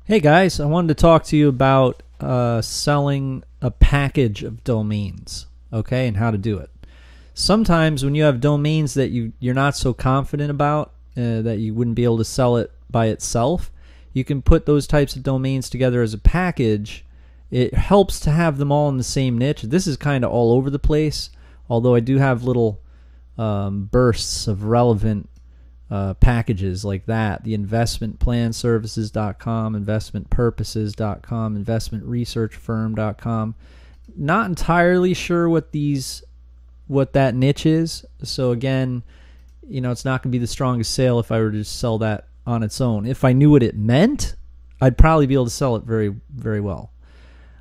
Hey guys, I wanted to talk to you about selling a package of domains, okay, and how to do it. Sometimes when you have domains that you're not so confident about, that you wouldn't be able to sell it by itself, you can put those types of domains together as a package. It helps to have them all in the same niche. This is kind of all over the place, although I do have little bursts of relevant packages like that. The investmentplanservices.com, investmentpurposes.com, investmentresearchfirm.com. Not entirely sure what that niche is. So again, it's not going to be the strongest sale if I were to just sell that on its own. If I knew what it meant, I'd probably be able to sell it very, very well.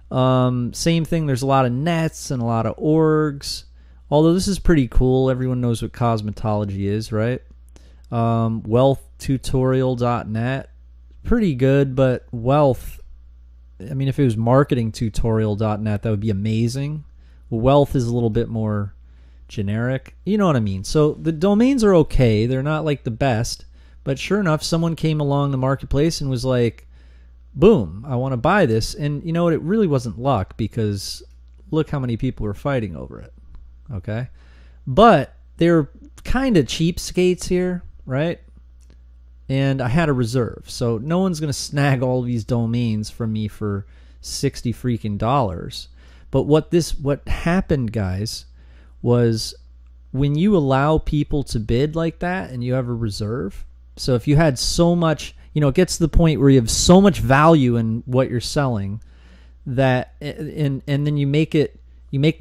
Same thing, there's a lot of nets and a lot of orgs. Although this is pretty cool. Everyone knows what cosmetology is, right? Wealthtutorial.net, pretty good, but wealth, if it was marketingtutorial.net, that would be amazing. Wealth is a little bit more generic. You know what I mean? So the domains are okay. They're not like the best, but sure enough, someone came along the marketplace and was like, boom, I want to buy this. And you know what? It really wasn't luck, because look how many people were fighting over it. Okay. But they're kind of cheapskates here, right? And I had a reserve, so no one's going to snag all these domains from me for $60 freaking dollars. But what happened, guys, was when you allow people to bid like that and you have a reserve, so if you had so much, it gets to the point where you have so much value in what you're selling that, and then you make the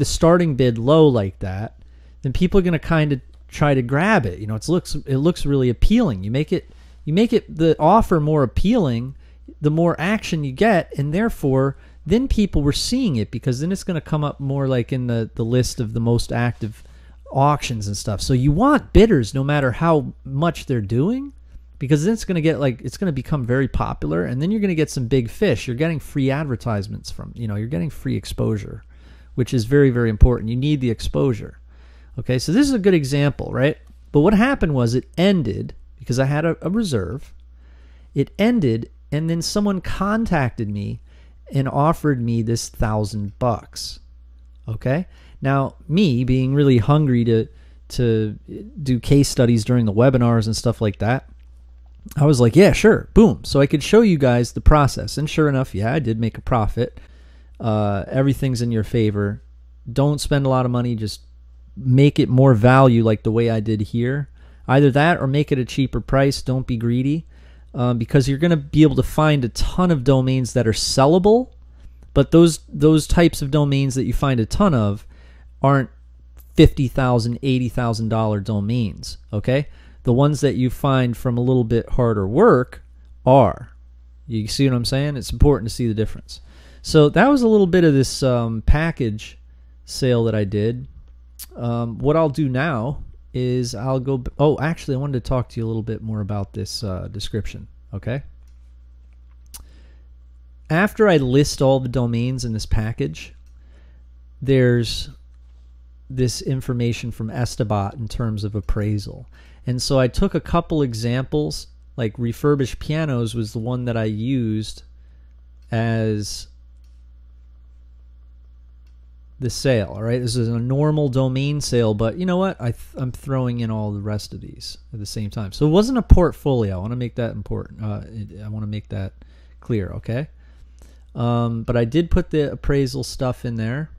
starting bid low like that, then people are going to kind of try to grab it. It looks really appealing. You make it the offer more appealing, the more action you get, and therefore then people were seeing it, because then it's going to come up more like in the list of the most active auctions and stuff. So you want bidders no matter how much they're doing, because then it's going to become very popular, and then you're going to get some big fish. You're getting free advertisements from, you're getting free exposure, which is very, very important. You need the exposure. Okay, so this is a good example, right? But what happened was it ended because I had a reserve. It ended, and then someone contacted me and offered me this $1,000. Okay, now me being really hungry to do case studies during the webinars and stuff like that, I was like, yeah, sure, boom. So I could show you guys the process, and sure enough, yeah, I did make a profit. Everything's in your favor. Don't spend a lot of money, just make it more value like the way I did here. Either that or make it a cheaper price. Don't be greedy, because you're going to be able to find a ton of domains that are sellable, but those types of domains that you find a ton of aren't $50,000, $80,000 domains, okay? The ones that you find from a little bit harder work are. You see what I'm saying? It's important to see the difference. So that was a little bit of this package sale that I did. What I'll do now is I'll go. Oh, actually, I wanted to talk to you a little bit more about this description. Okay. After I list all the domains in this package, there's this information from Estabot in terms of appraisal. And so I took a couple examples, like Refurbished Pianos was the one that I used as the sale. All right, this is a normal domain sale, but you know what? I'm throwing in all the rest of these at the same time. So it wasn't a portfolio. I want to make that important. I want to make that clear, okay? But I did put the appraisal stuff in there,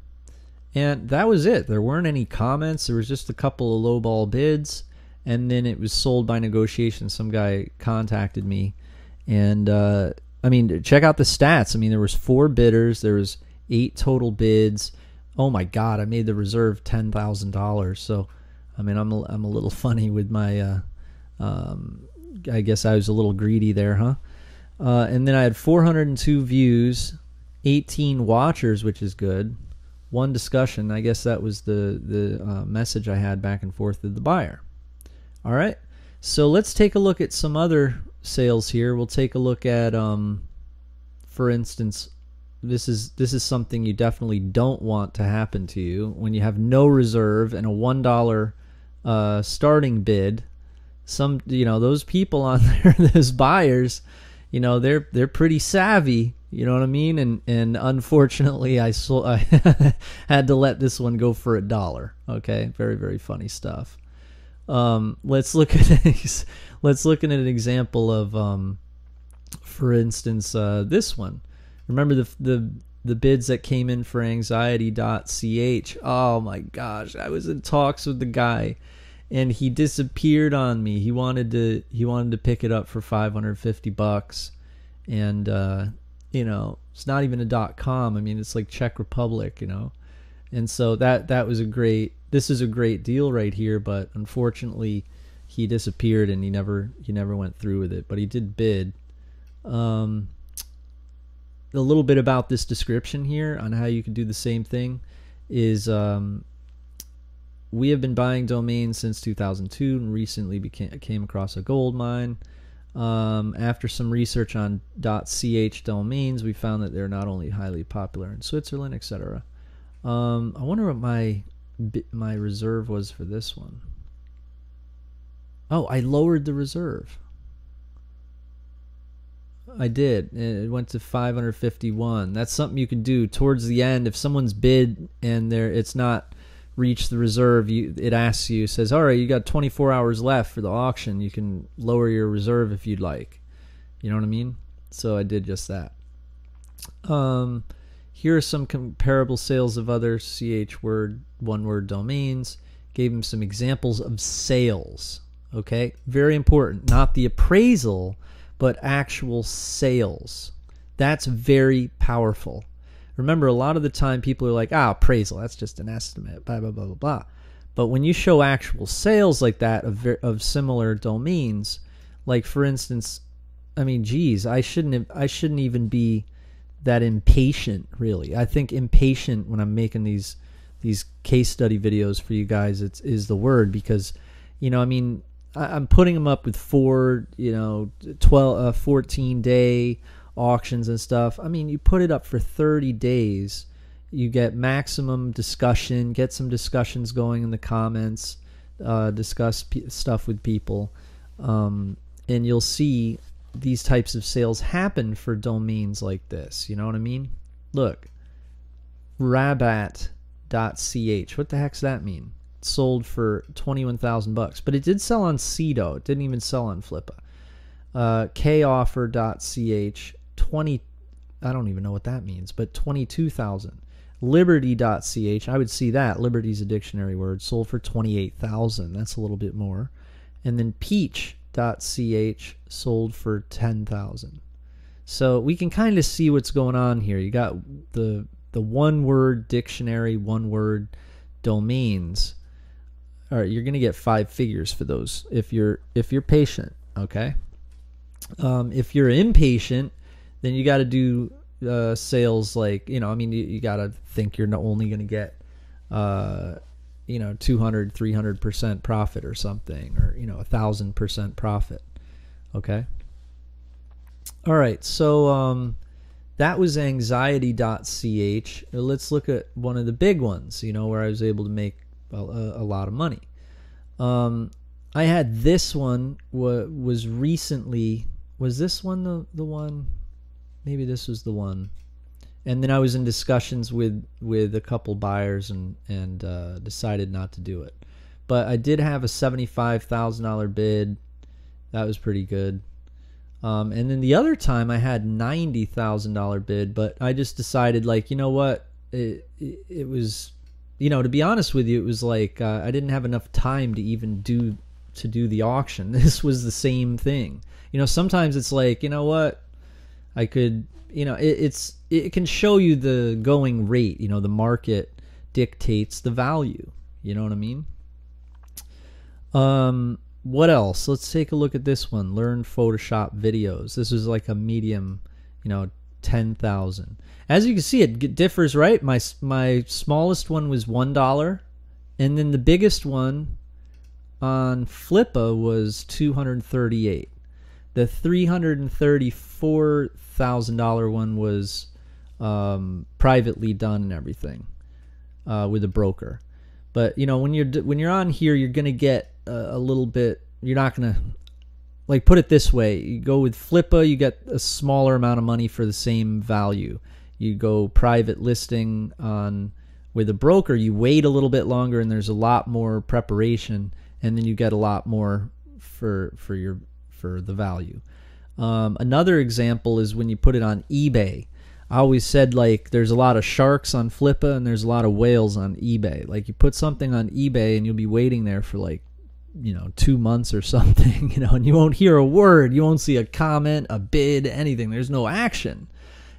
and that was it. There weren't any comments. There was just a couple of lowball bids, and then it was sold by negotiation. Some guy contacted me, and check out the stats. There was 4 bidders. There was 8 total bids. Oh my God, I made the reserve $10,000. So, I'm a little funny with my, I guess I was a little greedy there, huh? And then I had 402 views, 18 watchers, which is good. 1 discussion. I guess that was the message I had back and forth with the buyer. All right. So let's take a look at some other sales here. We'll take a look at, for instance, this is something you definitely don't want to happen to you when you have no reserve and a $1 starting bid. Those people on there, those buyers, they're pretty savvy. You know what I mean? And unfortunately, I had to let this one go for $1. Okay, very, very funny stuff. Let's look at an example of, for instance, this one. Remember the bids that came in for anxiety.ch? Oh my gosh, I was in talks with the guy, and he disappeared on me. He wanted to pick it up for $550, and it's not even a .com. I mean, it's like Czech Republic, and so that was this is a great deal right here, but unfortunately he disappeared and he never went through with it, but he did bid. A little bit about this description here on how you can do the same thing is, we have been buying domains since 2002 and recently came across a gold mine. After some research on .ch domains, we found that they're not only highly popular in Switzerland, etc. I wonder what my reserve was for this one. Oh, I lowered the reserve. I did. It went to 551. That's something you can do towards the end. If someone's bid and it's not reached the reserve, it asks you, says, all right, you got 24 hours left for the auction. You can lower your reserve if you'd like. You know what I mean? So I did just that. Here are some comparable sales of other one-word domains. Gave him some examples of sales. Okay? Very important. Not the appraisal, but actual sales. That's very powerful. Remember, a lot of the time people are like, appraisal, that's just an estimate, blah, blah, blah, blah, blah. But when you show actual sales like that of similar domains, like for instance, I mean, geez, I shouldn't even be that impatient, really. I think impatient when I'm making these case study videos for you guys is the word, because, I mean, I'm putting them up with 14-day auctions and stuff. I mean, you put it up for 30 days, you get maximum discussion, get some discussions going in the comments, discuss stuff with people, and you'll see these types of sales happen for domains like this. You know what I mean? Look, rabat.ch. What the heck's that mean? Sold for $21,000, but it did sell on Cedo. It didn't even sell on Flippa. Koffer.ch, I don't even know what that means, but 22,000. Liberty.ch, I would see that. Liberty's a dictionary word. Sold for 28,000. That's a little bit more. And then Peach.ch sold for 10,000. So we can kind of see what's going on here. You got the one-word dictionary, one-word domains. All right, you're going to get 5 figures for those if you're patient, okay? If you're impatient, then you got to do sales like, you got to think you're not only going to get 200-300% profit or something, or 1,000% profit. Okay. All right, so that was anxiety.ch. Let's look at one of the big ones, where I was able to make a lot of money. I had this one was recently. Was this one the one? Maybe this was the one. And then I was in discussions with a couple buyers and decided not to do it. But I did have a $75,000 bid. That was pretty good. And then the other time I had $90,000 bid, but I just decided, like, you know what? It was, to be honest with you, it was like I didn't have enough time to even do the auction. This was the same thing. Sometimes it's like, you know what? I could, it can show you the going rate. The market dictates the value. You know what I mean? What else? Let's take a look at this one. Learn Photoshop videos. This is like a medium, 10,000. As you can see, it differs, right? My smallest one was $1, and then the biggest one on Flippa was $238. The $334,000 one was privately done and everything with a broker. But when you're on here, you're gonna get a little bit. You're not gonna, like put it this way, you go with Flippa, you get a smaller amount of money for the same value. You go private listing on with a broker, you wait a little bit longer and there's a lot more preparation, and then you get a lot more for the value. Another example is when you put it on eBay. I always said, like, there's a lot of sharks on Flippa and there's a lot of whales on eBay. Like, you put something on eBay and you'll be waiting there for, like, 2 months or something, and you won't hear a word. You won't see a comment, a bid, anything. There's no action.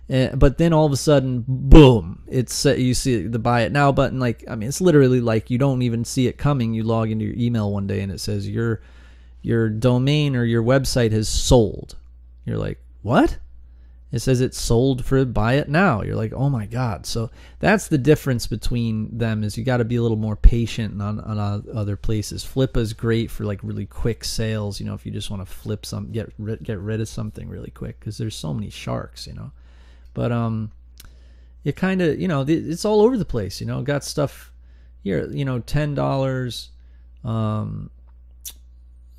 But then all of a sudden, boom, you see the buy it now button. Like, I mean, it's literally like you don't even see it coming. You log into your email one day and it says your domain or your website has sold. You're like, what? It says it's sold for buy it now. You're like, oh my God. So that's the difference between them, is you got to be a little more patient on other places. Flippa is great for like really quick sales, if you just want to flip some, get rid of something really quick, because there's so many sharks, But it kind of, it's all over the place, got stuff here, $10,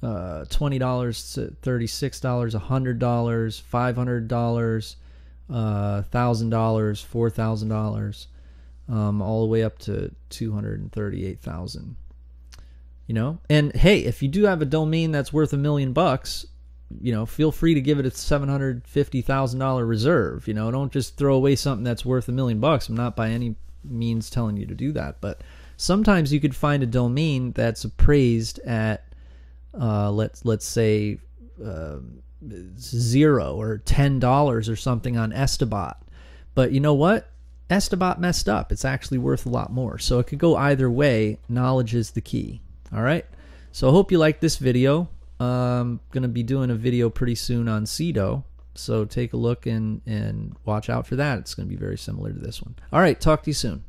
$20 to $36, $100, $500, $1,000, $4,000, all the way up to $238,000. And hey, if you do have a domain that's worth $1 million, feel free to give it a $750,000 reserve. Don't just throw away something that's worth $1 million. I'm not by any means telling you to do that, but sometimes you could find a domain that's appraised at let's say $0 or $10 or something on Estabot. But you know what? Estabot messed up. It's actually worth a lot more. So it could go either way. Knowledge is the key. All right. So I hope you liked this video. I'm going to be doing a video pretty soon on Sedo. So take a look and watch out for that. It's going to be very similar to this one. All right. Talk to you soon.